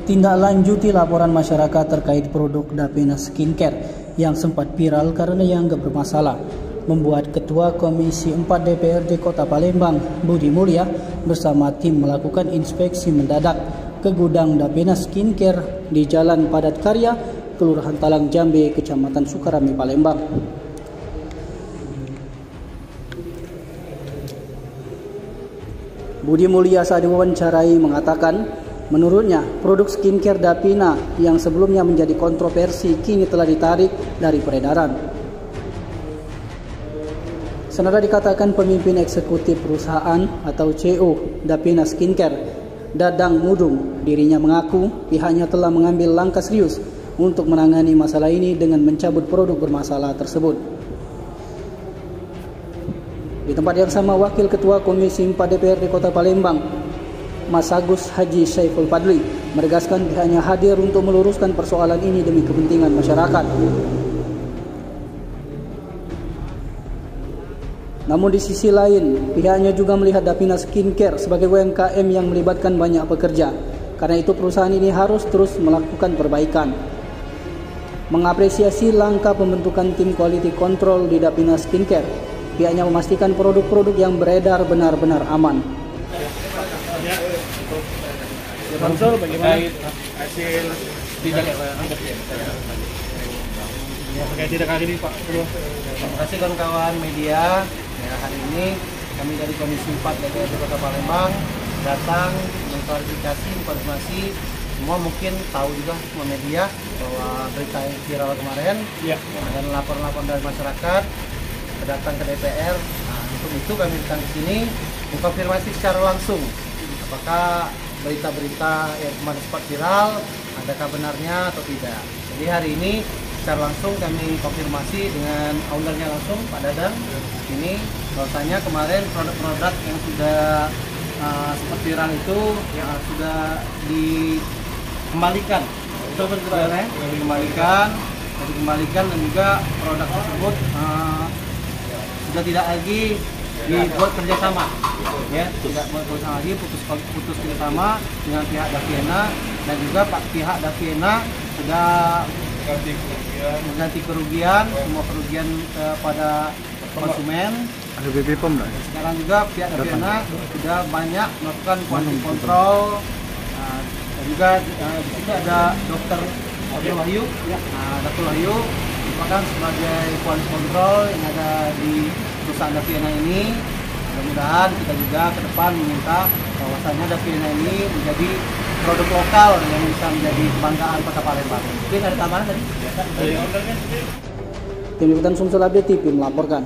Menindaklanjuti laporan masyarakat terkait produk Davina Skincare yang sempat viral karena dianggap bermasalah, membuat Ketua Komisi 4 DPRD Kota Palembang, Budi Mulya, bersama tim melakukan inspeksi mendadak ke gudang Davina Skincare di Jalan Padat Karya, Kelurahan Talang Jambe, Kecamatan Sukarame, Palembang. Budi Mulya saat diwawancarai mengatakan, menurutnya, produk skincare Davina yang sebelumnya menjadi kontroversi kini telah ditarik dari peredaran. Senada dikatakan pemimpin eksekutif perusahaan atau CEO Davina Skincare, Dadang Mudung, dirinya mengaku pihaknya telah mengambil langkah serius untuk menangani masalah ini dengan mencabut produk bermasalah tersebut. Di tempat yang sama, Wakil Ketua Komisi 4 DPRD Kota Palembang, Mas Agus Haji Syaiful Fadli, menegaskan pihaknya hadir untuk meluruskan persoalan ini demi kepentingan masyarakat. Namun di sisi lain, pihaknya juga melihat Davina Skincare sebagai UMKM yang melibatkan banyak pekerja. Karena itu perusahaan ini harus terus melakukan perbaikan. Mengapresiasi langkah pembentukan tim quality control di Davina Skincare, pihaknya memastikan produk-produk yang beredar benar-benar aman. Konsul bagaimana hasil tidak kali ini Pak? Terima kasih kawan-kawan media. Hari ini kami dari Komisi 4 DPRD Kota Palembang datang mengklarifikasi informasi. Semua mungkin tahu juga semua media bahwa berita yang viral kemarin dan laporan-laporan dari masyarakat datang ke DPR. Nah, untuk itu kami datang ke sini mengkonfirmasi secara langsung apakah berita-berita yang kemarin sempat viral adakah benarnya atau tidak. Jadi hari ini secara langsung kami konfirmasi dengan ownernya langsung, Pak Dadang. Ini bahwasanya kemarin produk-produk yang sudah sempat viral itu sudah dikembalikan. Dikembalikan dan juga produk tersebut sudah tidak lagi dibuat kerjasama, tidak buat kerjasama lagi, putus kerjasama dengan pihak Davina, dan juga pihak Davina sudah mengganti kerugian, semua kerugian kepada konsumen. Ada BPOM lah. Sekarang juga pihak Davina sudah banyak melakukan quality control, dan juga di sini ada Dr. Wahyu, Dr. Wahyu merupakan sebagai quality control yang ada di perusahaan Davina ini. Mudah-mudahan kita juga ke depan meminta bahwasanya Davina ini menjadi produk lokal yang bisa menjadi kebanggaan Kota Palembang. Mungkin ada tambahan tadi? Tim Liputan Sumsel Update TV melaporkan.